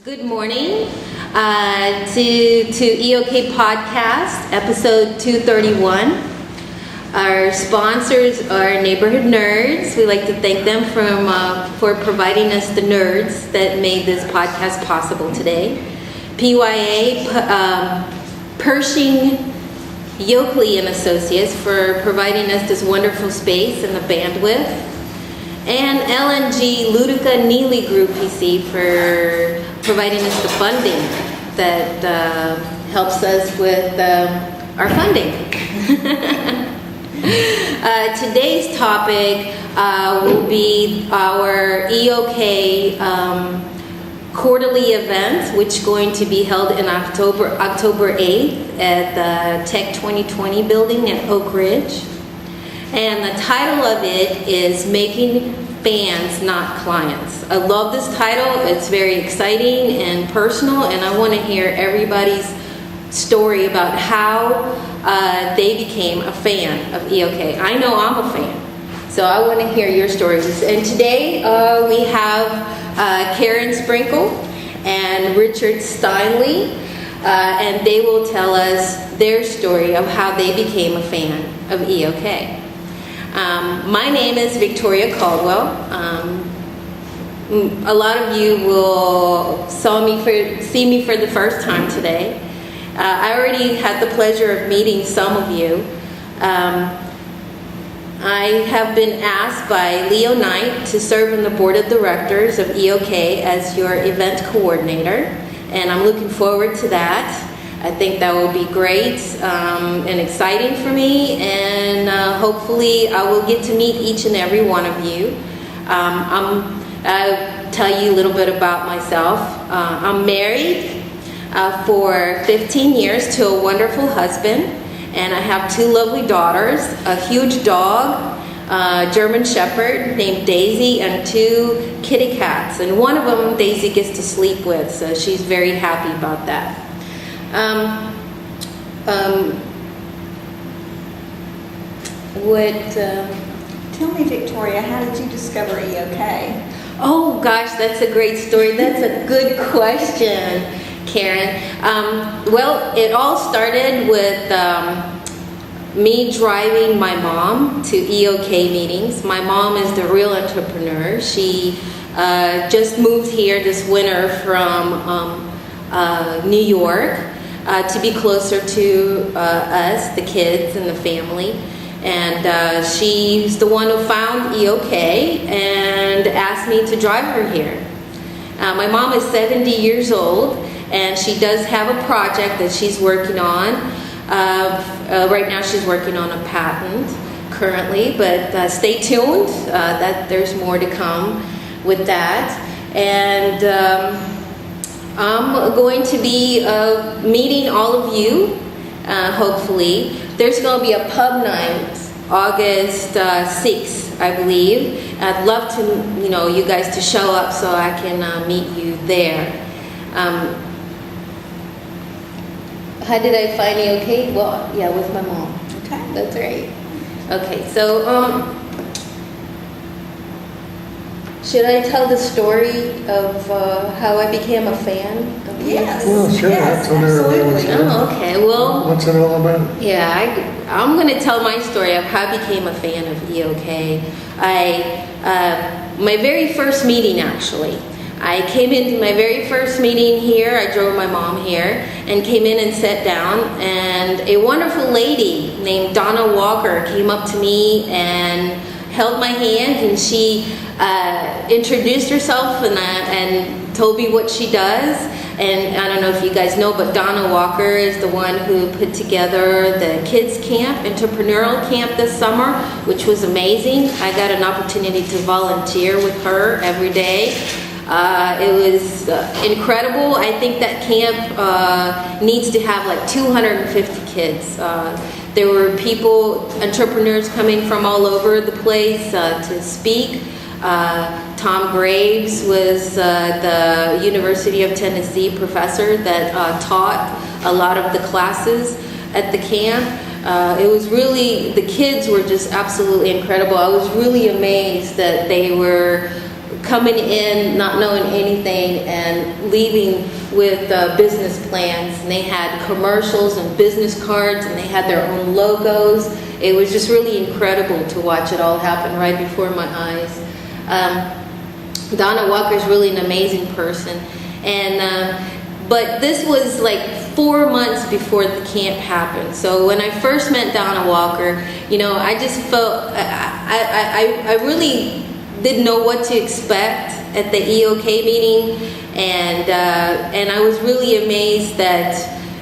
Good morning to E.O.K podcast, episode 231. Our sponsors are Neighborhood Nerds. We like to thank them for providing us the nerds that made this podcast possible today. PYA, Pershing, E.O.K and Associates for providing us this wonderful space and the bandwidth. And LNG Ludica Neely Group PC for providing us the funding that helps us with our funding. Today's topic will be our E.O.K quarterly event, which is going to be held in October 8th at the Tech 2020 building at Oak Ridge. And the title of it is Making Fans, Not Clients. I love this title. It's very exciting and personal, and I want to hear everybody's story about how they became a fan of E.O.K. I know I'm a fan, so I want to hear your stories. And today we have Karen Sprinkle and Richard Steinley, and they will tell us their story of how they became a fan of E.O.K. My name is Victoria Caldwell. A lot of you will see me for the first time today. I already had the pleasure of meeting some of you. I have been asked by Leo Knight to serve on the board of directors of E.O.K as your event coordinator, and I'm looking forward to that. I think that will be great and exciting for me, and hopefully I will get to meet each and every one of you. I'll tell you a little bit about myself. I'm married for 15 years to a wonderful husband, and I have two lovely daughters, a huge dog, German Shepherd named Daisy, and two kitty cats. And one of them Daisy gets to sleep with, so she's very happy about that. Tell me, Victoria, how did you discover E.O.K? Oh gosh, that's a great story. That's a good question, Karen. Well, it all started with me driving my mom to E.O.K meetings. My mom is the real entrepreneur. She just moved here this winter from New York to be closer to us, the kids and the family. And she's the one who found E.O.K and asked me to drive her here. My mom is 70 years old, and she does have a project that she's working on. Right now she's working on a patent currently, but stay tuned. That there's more to come with that. And I'm going to be meeting all of you, hopefully. There's going to be a pub night August 6th, I believe. I'd love to, you guys to show up so I can meet you there. How did I find E.O.K? Well, yeah, with my mom. Okay. That's right. Okay, so should I tell the story of how I became a fan of Yes. Well, sure, Yes, that's what everybody wants to know. Oh, okay. Well, What's it all about? yeah, I'm going to tell my story of how I became a fan of E.O.K. My very first meeting, actually. I came into my very first meeting here. I drove my mom here and came in and sat down, and a wonderful lady named Donna Walker came up to me and held my hand, and she introduced herself and told me what she does. And I don't know if you guys know, but Donna Walker is the one who put together the kids camp, entrepreneurial camp this summer, which was amazing. I got an opportunity to volunteer with her every day. It was incredible. I think that camp needs to have like 250 kids. There were people, entrepreneurs coming from all over the place to speak. Tom Graves was the University of Tennessee professor that taught a lot of the classes at the camp. It was really, the kids were just absolutely incredible. I was really amazed that they were coming in not knowing anything and leaving with business plans. And they had commercials and business cards, and they had their own logos. It was just really incredible to watch it all happen right before my eyes. Donna Walker is really an amazing person, and but this was like 4 months before the camp happened. So when I first met Donna Walker, I just felt I really didn't know what to expect at the E.O.K meeting, and I was really amazed that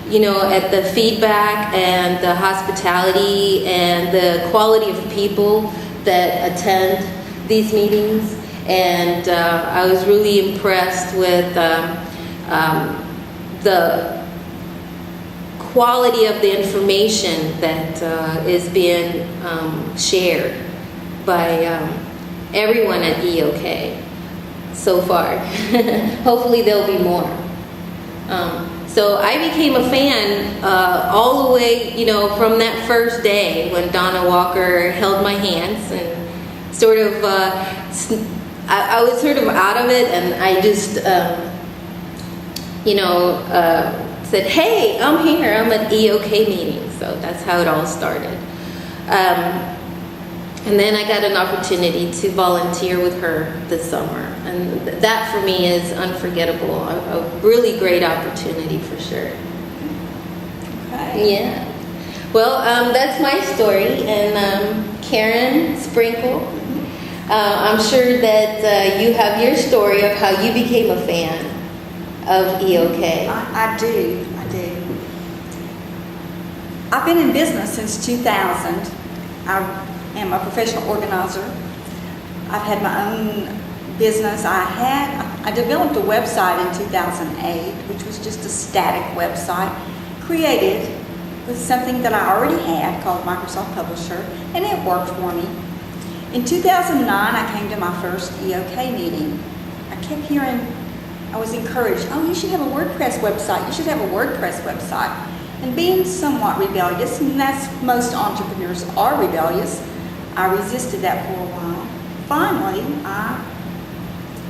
at the feedback and the hospitality and the quality of people that attend these meetings. And I was really impressed with the quality of the information that is being shared by everyone at E.O.K so far. Hopefully there'll be more. So I became a fan all the way, from that first day when Donna Walker held my hands, and sort of, I was sort of out of it, and I just, said, hey, I'm here, I'm at E.O.K meeting. So that's how it all started. And then I got an opportunity to volunteer with her this summer. And that for me is unforgettable. A really great opportunity for sure. Okay. Yeah. Well, that's my story. And Karen Sprinkle, I'm sure that you have your story of how you became a fan of E.O.K. I do. I've been in business since 2000. I am a professional organizer. I've had my own business. I developed a website in 2008, which was just a static website created with something that I already had called Microsoft Publisher, and it worked for me. In 2009, I came to my first E.O.K meeting. I kept hearing, I was encouraged, oh, you should have a WordPress website. You should have a WordPress website. And being somewhat rebellious, and that's most entrepreneurs are rebellious, I resisted that for a while. Finally, I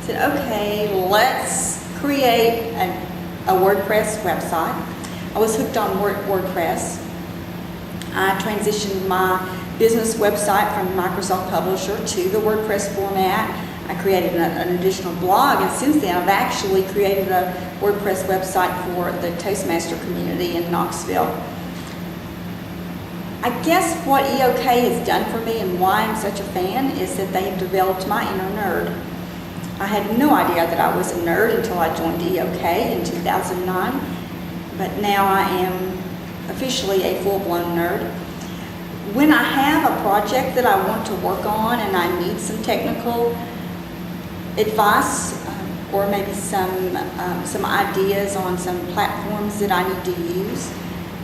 said, okay, let's create a WordPress website. I was hooked on WordPress. I transitioned my business website from Microsoft Publisher to the WordPress format. I created an additional blog, and since then I've actually created a WordPress website for the Toastmaster community in Knoxville. I guess what E.O.K has done for me and why I'm such a fan is that they have developed my inner nerd. I had no idea that I was a nerd until I joined E.O.K in 2009, but now I am officially a full-blown nerd. When I have a project that I want to work on and I need some technical advice or maybe some ideas on some platforms that I need to use,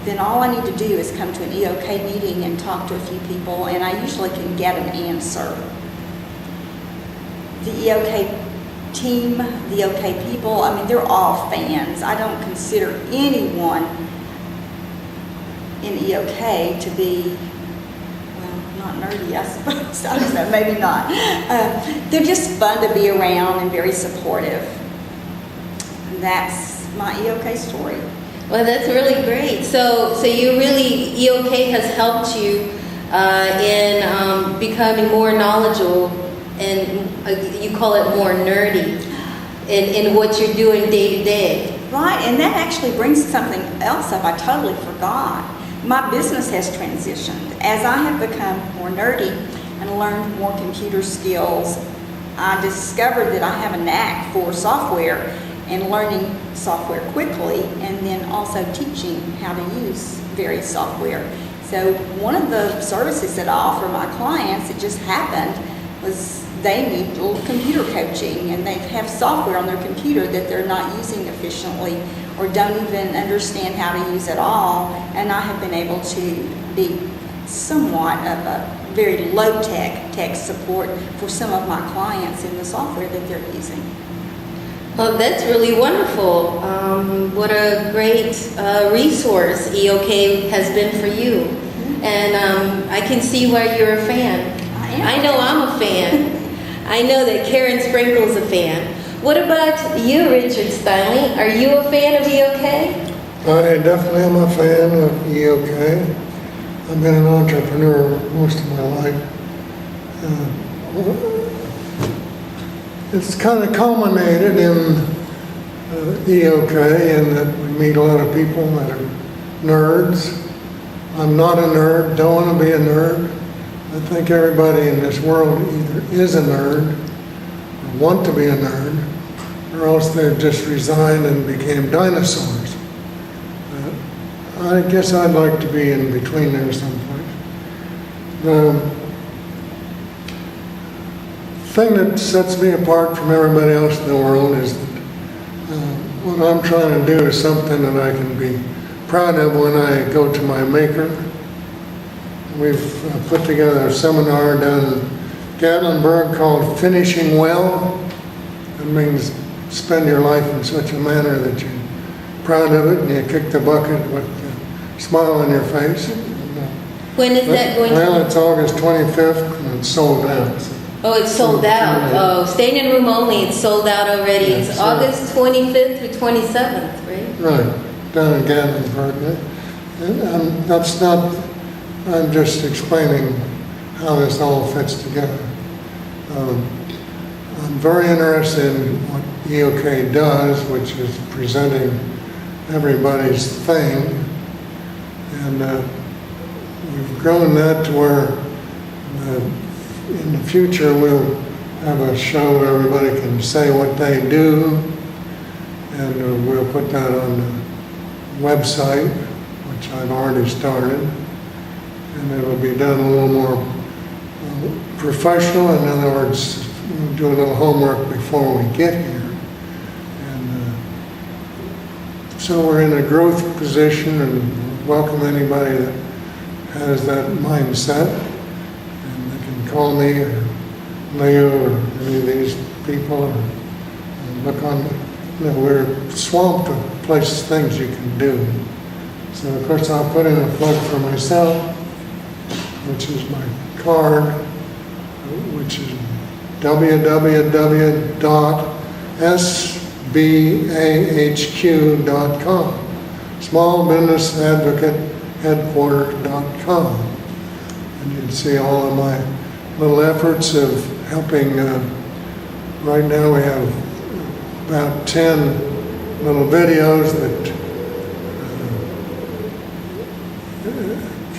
then all I need to do is come to an E.O.K meeting and talk to a few people, and I usually can get an answer. The E.O.K team, the E.O.K people, I mean, they're all fans. I don't consider anyone in E.O.K to be, not nerdy, I suppose. I don't know, maybe not. They're just fun to be around and very supportive. And that's my E.O.K story. Well, that's really great. So you really, E.O.K has helped you in becoming more knowledgeable, and you call it more nerdy in what you're doing day to day. Right, and that actually brings something else up I totally forgot. My business has transitioned. As I have become more nerdy and learned more computer skills, I discovered that I have a knack for software and learning software quickly, and then also teaching how to use various software. So one of the services that I offer my clients, it just happened, was they need a little computer coaching, and they have software on their computer that they're not using efficiently or don't even understand how to use at all, and I have been able to be somewhat of a very low-tech tech support for some of my clients in the software that they're using. Well, that's really wonderful. What a great resource E.O.K has been for you. And I can see why you're a fan. I am. I know I'm a fan. I know that Karen Sprinkle's a fan. What about you, Richard Steinley? Are you a fan of E.O.K? I definitely am a fan of E.O.K. I've been an entrepreneur most of my life. It's kind of culminated in E.O.K. in that we meet a lot of people that are nerds. I'm not a nerd, don't want to be a nerd. I think everybody in this world either is a nerd, or want to be a nerd, or else they've just resigned and became dinosaurs. I guess I'd like to be in between there someplace. The thing that sets me apart from everybody else in the world is that what I'm trying to do is something that I can be proud of when I go to my maker. We've put together a seminar down in Gatlinburg called Finishing Well. It means spend your life in such a manner that you're proud of it and you kick the bucket with a smile on your face. When is that going to Well, it's August 25th and it's sold out. So. Oh, it's sold out. Oh, staying in room only, it's sold out already. Yeah, it's August 25th through 27th, right? Right, down in Gatlinburg. And that's not, I'm just explaining how this all fits together. I'm very interested in what E.O.K. does, which is presenting everybody's thing. And we've grown that to where in the future we'll have a show where everybody can say what they do, and we'll put that on the website, which I've already started, and it'll be done a little more professional. In other words, we'll do a little homework before we get here. And so we're in a growth position and welcome anybody that has that mindset. Call me or Leo or any of these people, or look on, we're swamped with places, things you can do. So of course I'll put in a plug for myself, which is my card, which is www.sbahq.com, smallbusinessadvocateheadquarters.com. And you can see all of my little efforts of helping. Right now we have about 10 little videos that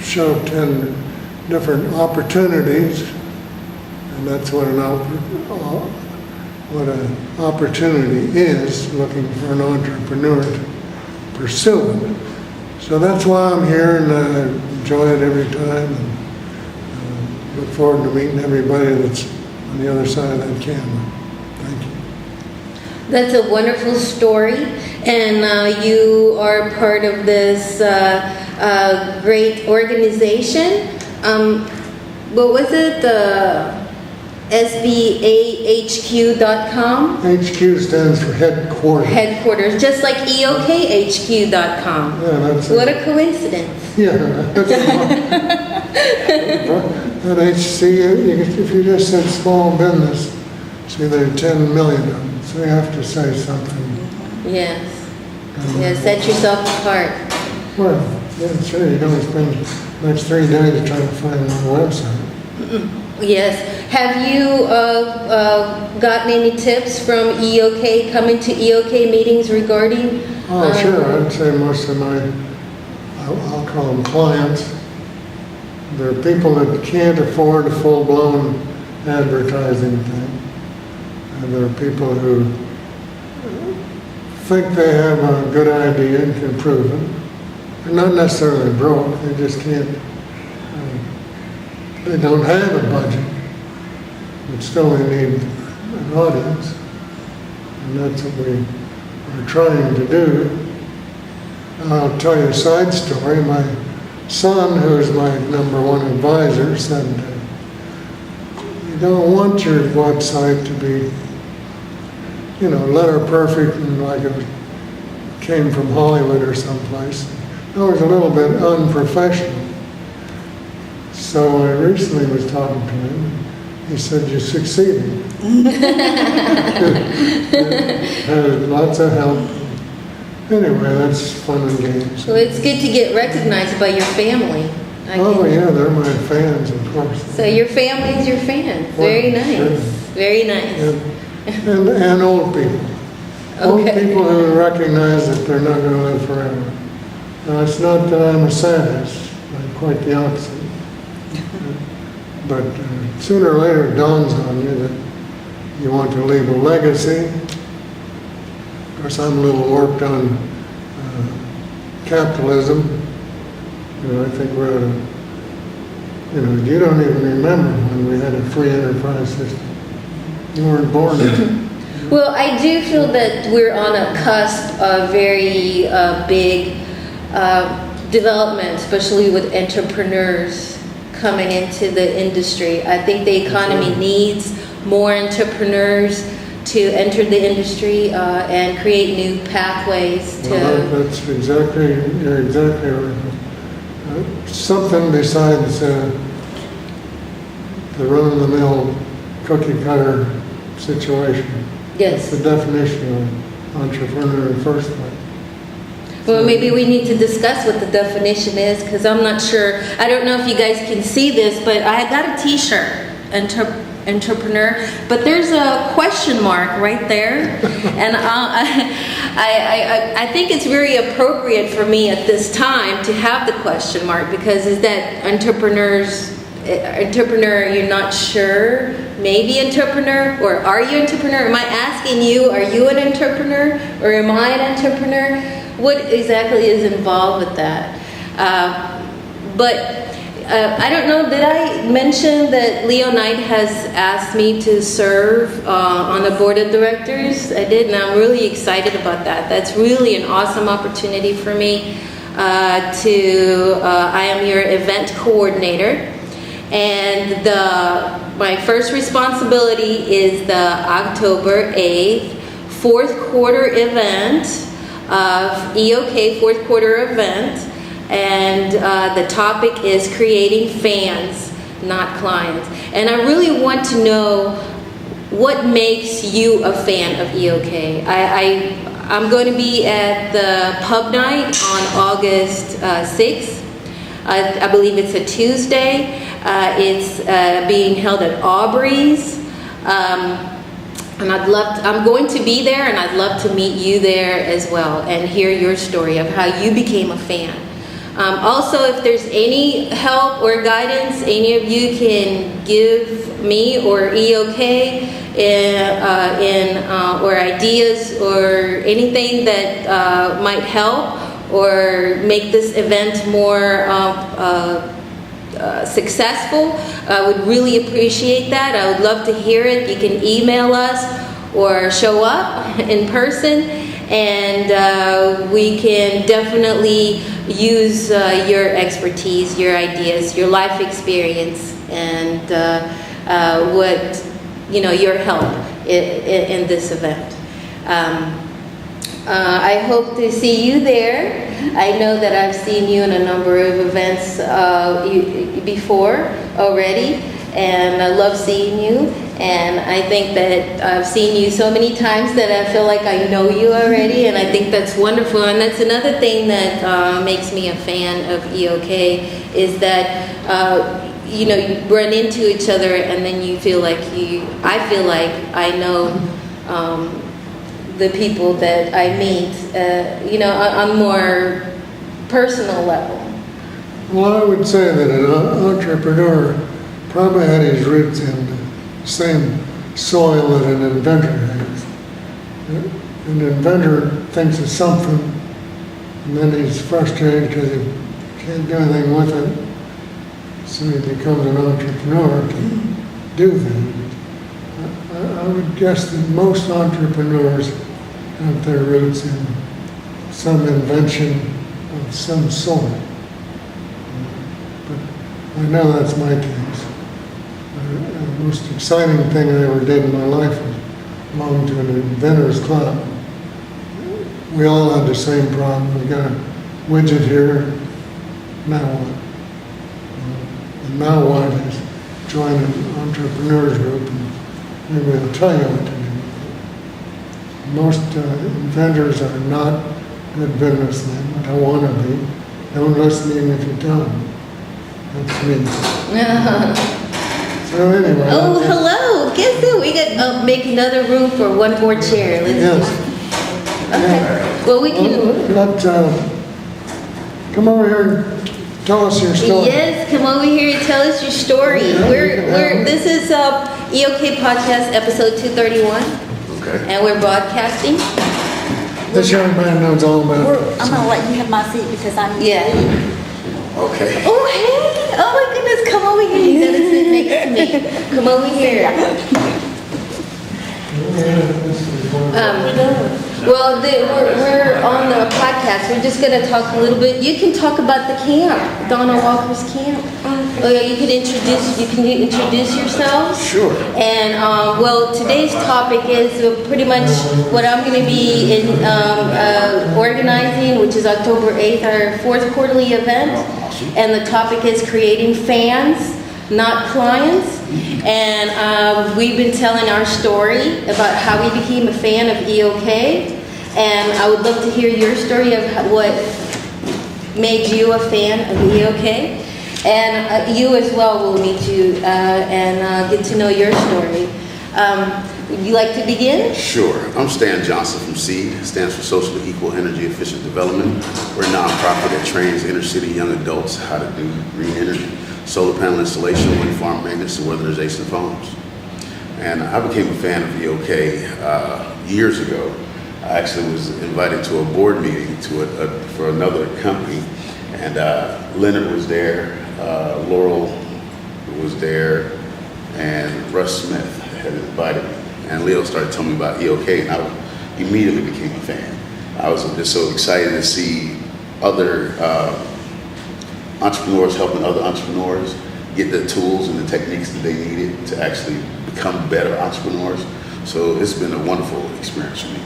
show 10 different opportunities, and that's what an opportunity is, looking for an entrepreneur to pursue it. So that's why I'm here, and I enjoy it every time. And look forward to meeting everybody that's on the other side of that camera. Thank you. That's a wonderful story, and you are part of this great organization. What was it? SBAHQ.com? HQ stands for headquarters. Headquarters, just like EOKHQ.com. Yeah, that's what a coincidence. Yeah, that's that HC, if you just said small business, see there are 10 million of them, so you have to say something. Yes. Yes, set yourself apart. Well, yeah, sure, you don't spend the next 3 days trying to find my website. Yes. Have you gotten any tips from E.O.K, coming to E.O.K meetings regarding? Oh, sure, I'd say most of my, I'll call them clients. There are people that can't afford a full-blown advertising thing. And there are people who think they have a good idea and can prove it. They're not necessarily broke, they just can't, they don't have a budget, but still they need an audience. And that's what we are trying to do. I'll tell you a side story. My son, who's my #1 advisor, said, you don't want your website to be, letter perfect and like it came from Hollywood or someplace. It was a little bit unprofessional. So I recently was talking to him. He said, "You succeeded." Had lots of help. Anyway, that's fun and games. Well, it's good to get recognized by your family. Oh yeah, they're my fans, of course. So your family is your fans. Very nice. Sure. Very nice. And old people. Old people who recognize that they're not going to live forever. Now, it's not that I'm a sadist. I'm quite the opposite. But sooner or later it dawns on you that you want to leave a legacy. Of course, I'm a little warped on capitalism. I think we're at a, you don't even remember when we had a free enterprise system. You weren't born yet. Well, I do feel that we're on a cusp of very big development, especially with entrepreneurs coming into the industry. I think the economy needs more entrepreneurs to enter the industry and create new pathways to... Well, you're exactly right. Something besides the run-of-the-mill cookie-cutter situation. Yes. That's the definition of entrepreneur in the first place. Well, maybe we need to discuss what the definition is, because I'm not sure. I don't know if you guys can see this, but I got a T-shirt, entrepreneur, but there's a question mark right there, and I think it's very appropriate for me at this time to have the question mark, because is that entrepreneur, you're not sure, maybe entrepreneur, or are you entrepreneur? Am I asking you, are you an entrepreneur, or am I an entrepreneur? What exactly is involved with that? I don't know, did I mention that Leo Knight has asked me to serve on the board of directors? I did, and I'm really excited about that. That's really an awesome opportunity for me I am your event coordinator. And my first responsibility is the October 8th fourth quarter event of E.O.K. fourth quarter event. And the topic is creating fans, not clients. And I really want to know what makes you a fan of E.O.K. I'm going to be at the pub night on August 6th. I believe it's a Tuesday. It's being held at Aubrey's. And I'm going to be there, and I'd love to meet you there as well and hear your story of how you became a fan. Also, if there's any help or guidance any of you can give me or E.O.K. or ideas or anything that might help or make this event more successful, I would really appreciate that. I would love to hear it. You can email us or show up in person, and we can definitely use your expertise, your ideas, your life experience, and your help in this event. I hope to see you there. I know that I've seen you in a number of events before already, and I love seeing you. And I think that I've seen you so many times that I feel like I know you already, and I think that's wonderful. And that's another thing that makes me a fan of E.O.K. is that you run into each other, and then I feel like I know the people that I meet, on a more personal level. Well, I would say that an entrepreneur probably had his roots in the same soil that an inventor has. An inventor thinks of something, and then he's frustrated because he can't do anything with it, so he becomes an entrepreneur to do things. I would guess that most entrepreneurs have their roots in some invention of some sort. But I know that's my case. The most exciting thing I ever did in my life was belong to an inventors club. We all had the same problem. We got a widget here, now what? And now what is join an entrepreneurs group, and maybe I'll tell you what to do. Most inventors are not good businessmen, but I want to be. Don't listen even if you tell them. That's me. So anyway. Oh, hello. Guess who? We got make another room for one more chair. Let's Yes. Okay. Well, we can. Come over here and tell us your story. Yes, come over here and tell us your story. This is E.O.K podcast episode 231. Okay. And we're broadcasting. This young man knows all about it. I'm going to let you have my seat because I'm Yeah. Okay. Oh, hey. Oh, my goodness. Come over here. You gotta sit next to me. Come over here. Well, we're on the podcast. We're just going to talk a little bit. You can talk about the camp, Donna Walker's camp. Oh, yeah, you can introduce yourselves. Sure. And well, today's topic is pretty much what I'm going to be organizing, which is October 8th, our fourth quarterly event. And the topic is creating fans, not clients. And we've been telling our story about how we became a fan of E.O.K. And I would love to hear your story of what made you a fan of E.O.K. And you as well will meet you and get to know your story. Would you like to begin? Sure. I'm Stan Johnson from SEED. Stands for Socially Equal Energy Efficient Development. We're a nonprofit that trains inner city young adults how to do green energy, solar panel installation, wind farm maintenance, and weatherization of homes. And I became a fan of E.O.K. Years ago. I actually was invited to a board meeting for another company, and Leonard was there, Laurel was there, and Russ Smith had invited me. And Leo started telling me about E.O.K. and I immediately became a fan. I was just so excited to see other entrepreneurs helping other entrepreneurs get the tools and the techniques that they needed to actually become better entrepreneurs. So it's been a wonderful experience for me.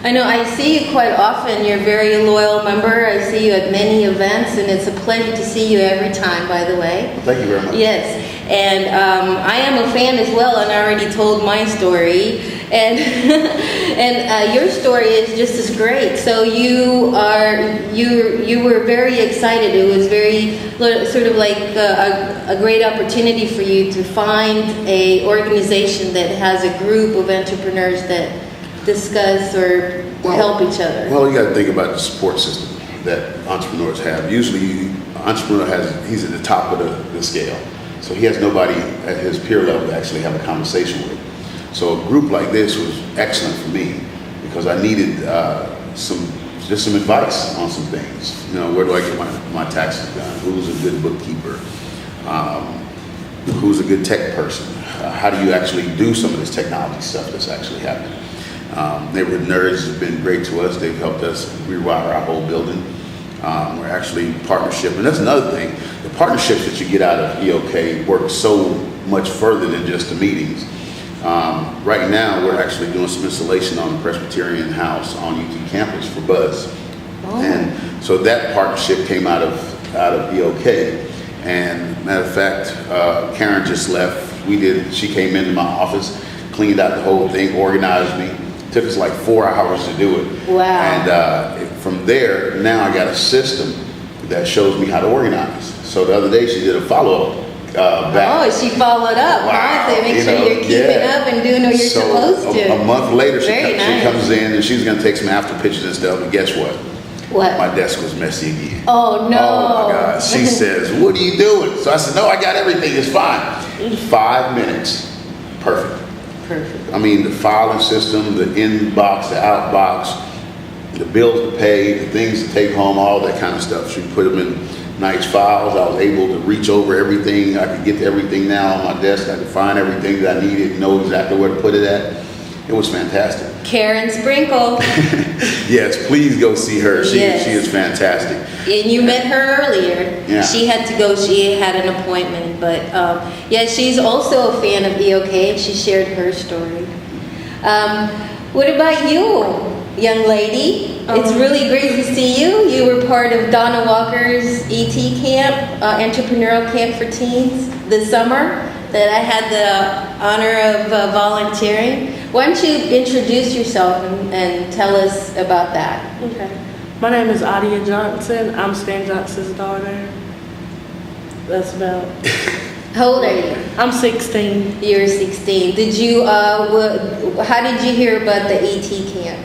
I know I see you quite often. You're a very loyal member. I see you at many events, and it's a pleasure to see you every time, by the way. Well, thank you very much. Yes, and I am a fan as well, and I already told my story. And your story is just as great. So you were very excited. It was very sort of like a great opportunity for you to find a organization that has a group of entrepreneurs that discuss or help each other. Well, you got to think about the support system that entrepreneurs have. Usually, entrepreneur he's at the top of the scale, so he has nobody at his peer level to actually have a conversation with. So a group like this was excellent for me because I needed some advice on some things. You know, where do I get my taxes done? Who's a good bookkeeper? Who's a good tech person? How do you actually do some of this technology stuff that's actually happening? Neighborhood Nerds has been great to us. They've helped us rewire our whole building. We're actually partnership, and that's another thing. The partnerships that you get out of E.O.K. work so much further than just the meetings. Right now, we're actually doing some installation on the Presbyterian House on UT campus for Buzz. Oh. And so that partnership came out of E.O.K. And matter of fact, Karen just left. She came into my office, cleaned out the whole thing, organized me. Took us like 4 hours to do it. Wow. And from there, now I got a system that shows me how to organize. So the other day she did a follow-up back. Oh, she followed up. Wow. To make sure you're keeping up and doing what you're supposed to. A month later, she nice. comes in and she's going to take some after pictures and stuff. And guess what? What? My desk was messy again. Oh, no. Oh, my God. She says, what are you doing? So I said, no, I got everything. It's fine. 5 minutes. Perfect. I mean, the filing system, the inbox, the outbox, the bills to pay, the things to take home, all that kind of stuff. She put them in nice files. I was able to reach over everything. I could get to everything now on my desk. I could find everything that I needed, know exactly where to put it at. It was fantastic. Karen Sprinkle. Yes, please go see her. She is fantastic. And you met her earlier. Yeah. She had to go. She had an appointment. But yeah, she's also a fan of E.O.K. and she shared her story. What about you, young lady? It's really great to see you. You were part of Donna Walker's ET camp, entrepreneurial camp for teens this summer. that I had the honor of volunteering. Why don't you introduce yourself and tell us about that? Okay. My name is Adia Johnson. I'm Stan Johnson's daughter. That's about. How old are you? I'm 16. You're 16. Did you, how did you hear about the ET camp?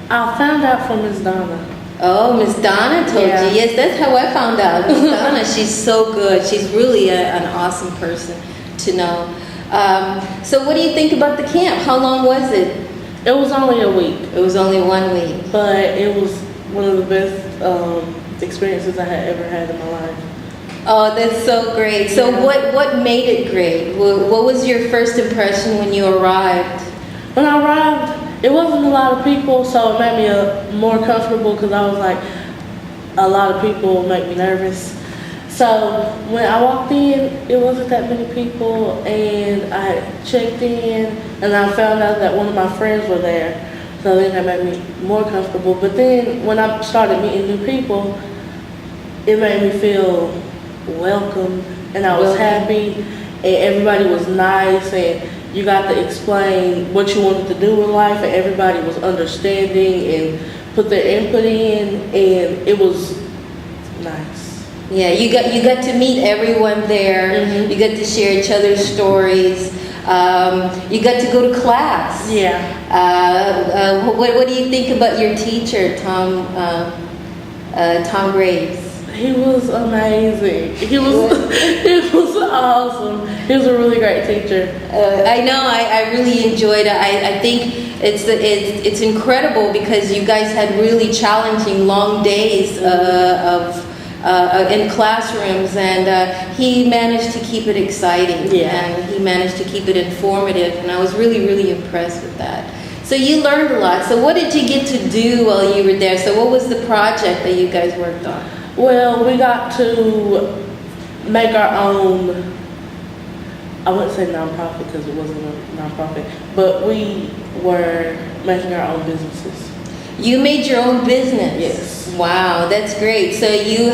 I found out from Miss Donna. Oh, Miss Donna told Yeah. you. Yes, that's how I found out. Miss Donna, she's so good. She's really an awesome person to know. So what do you think about the camp? How long was it? It was only a week, It was only 1 week. but it was one of the best experiences I had ever had in my life. Oh, that's so great. So Yeah. what made it great? What was your first impression when you arrived? When I arrived, it wasn't a lot of people, so it made me more comfortable because I was like, a lot of people make me nervous. So when I walked in, it wasn't that many people, and I checked in, and I found out that one of my friends were there. So then that made me more comfortable. But then when I started meeting new people, it made me feel welcome, and I was happy, and everybody was nice, and you got to explain what you wanted to do in life, and everybody was understanding and put their input in, and it was nice. Yeah, you got to meet everyone there. Mhm. You got to share each other's stories. You got to go to class. Yeah. What do you think about your teacher, Tom Graves? He was amazing. He was awesome. He was a really great teacher. I know. I really enjoyed it. I think it's incredible because you guys had really challenging long days in classrooms, and he managed to keep it exciting. Yeah. And he managed to keep it informative, and I was really, really impressed with that. So you learned a lot. So what did you get to do while you were there? So what was the project that you guys worked on? Well, we got to make our own, I wouldn't say nonprofit because it wasn't a nonprofit, but we were making our own businesses. You made your own business. Yes. Wow, that's great. So you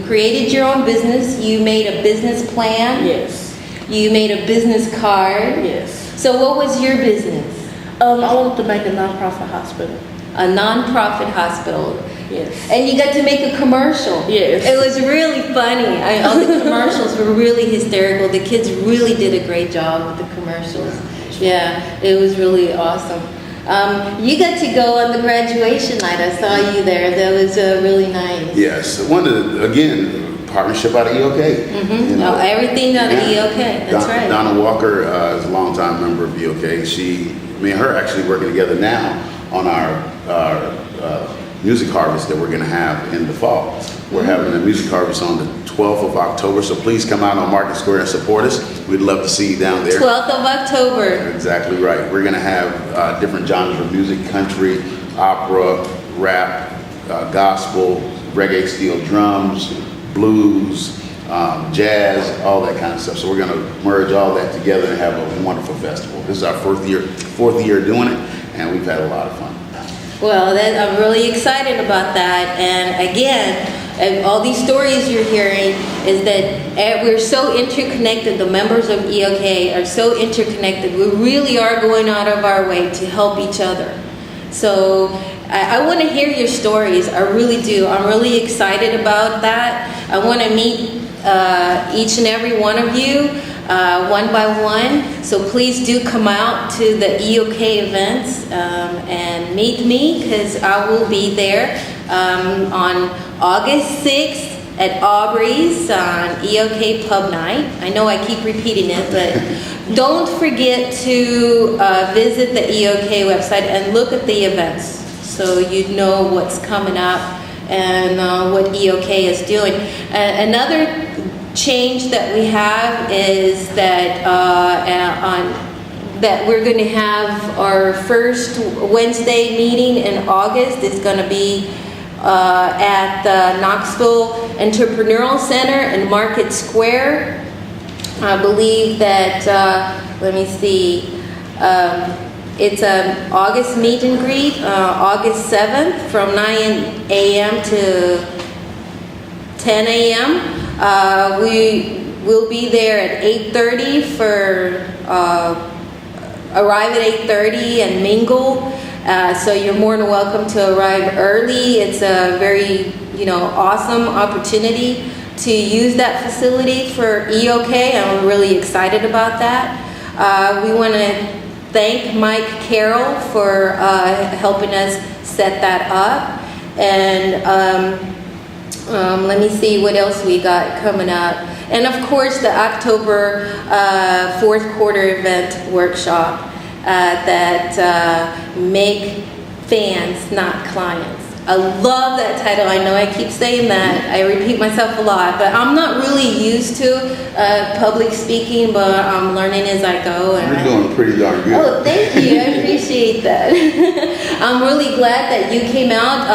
created your own business. You made a business plan. Yes. You made a business card. Yes. So what was your business? I wanted to make a nonprofit hospital. A nonprofit hospital. Yes. And you got to make a commercial. Yes. It was really funny. All the commercials were really hysterical. The kids really did a great job with the commercials. Yeah, it was really awesome. You got to go on the graduation night. I saw you there. That was really nice. Yes, one of the, again, partnership out of E.O.K. Mm-hmm. You know, Everything out of E.O.K. That's right. Donna Walker is a longtime member of E.O.K. Me and her actually working together now on our music harvest that we're going to have in the fall. We're having a music harvest on the 12th of October, so please come out on Market Square and support us. We'd love to see you down there. 12th of October. Exactly right. We're going to have different genres of music: country, opera, rap, gospel, reggae, steel drums, blues, jazz, all that kind of stuff. So we're going to merge all that together and have a wonderful festival. This is our fourth year doing it, and we've had a lot of fun. Well, I'm really excited about that. And again, all these stories you're hearing is that we're so interconnected. The members of E.O.K. are so interconnected. We really are going out of our way to help each other. So I want to hear your stories. I really do. I'm really excited about that. I want to meet each and every one of you one by one. So please do come out to the E.O.K. events and meet me, because I will be there on August 6th at Aubrey's on E.O.K. Pub Night. I know I keep repeating it, but don't forget to visit the E.O.K. website and look at the events so you know what's coming up and what E.O.K. is doing. Another change that we have is that that we're going to have our first Wednesday meeting in August. It's going to be at the Knoxville Entrepreneurial Center in Market Square. I believe that, let me see, it's an August meet and greet, August 7th from 9 a.m. to 10 a.m. we'll be there at 8:30 for arrive at 8:30 and mingle. So you're more than welcome to arrive early. It's a very, awesome opportunity to use that facility for E.O.K, and we're really excited about that. We want to thank Mike Carroll for helping us set that up. And let me see what else we got coming up. And of course, the October fourth quarter event workshop that make fans, not clients. I love that title. I know I keep saying that. I repeat myself a lot, but I'm not really used to public speaking, but I'm learning as I go. And you're doing pretty darn good. Oh, thank you. I appreciate that. I'm really glad that you came out.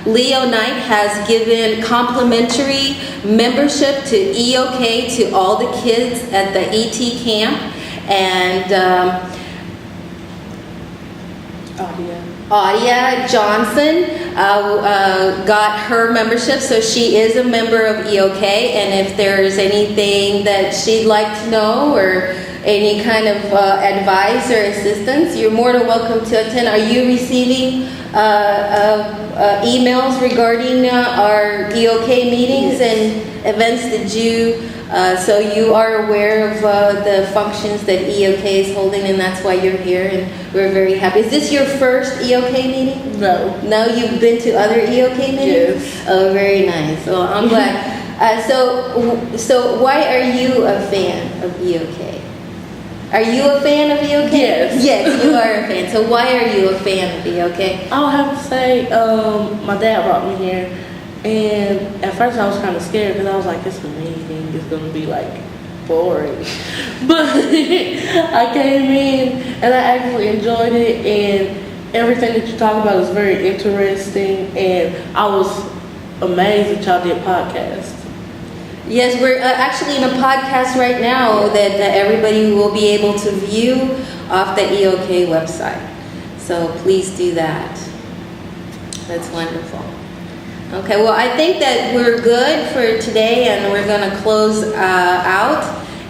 Leo Knight has given complimentary membership to E.O.K to all the kids at the ET camp, and Audia Johnson got her membership, so she is a member of E.O.K, and if there's anything that she'd like to know or any kind of advice or assistance, you're more than welcome to attend. Are you receiving emails regarding our E.O.K meetings and events? Did you so you are aware of the functions that E.O.K is holding, and that's why you're here, and we're very happy. Is this your first E.O.K meeting? No. No, you've been to other E.O.K meetings? Yes. Oh, very nice. Well, I'm glad. So why are you a fan of E.O.K? Are you a fan of E.O.K? Yes. Yes, you are a fan. So why are you a fan of E.O.K? I'll have to say, my dad brought me here, and at first I was kind of scared because I was like, it's a meeting, it's going to be like boring. But I came in and I actually enjoyed it, and everything that you talk about is very interesting, and I was amazed that y'all did podcasts. Yes, we're actually in a podcast right now that everybody will be able to view off the E.O.K website. So please do that. That's wonderful. Okay, well, I think that we're good for today, and we're going to close out.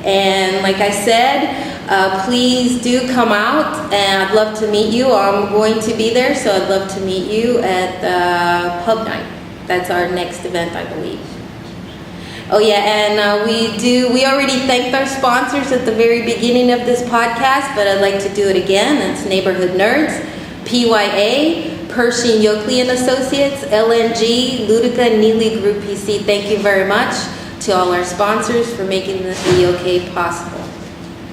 And like I said, please do come out, and I'd love to meet you. I'm going to be there, so I'd love to meet you at Pub Night. That's our next event, I believe. Oh yeah, and we already thanked our sponsors at the very beginning of this podcast, but I'd like to do it again. It's Neighborhood Nerds, PYA, Pershing Yokley and Associates, LNG, Ludica, Neely Group PC. Thank you very much to all our sponsors for making this E.O.K possible.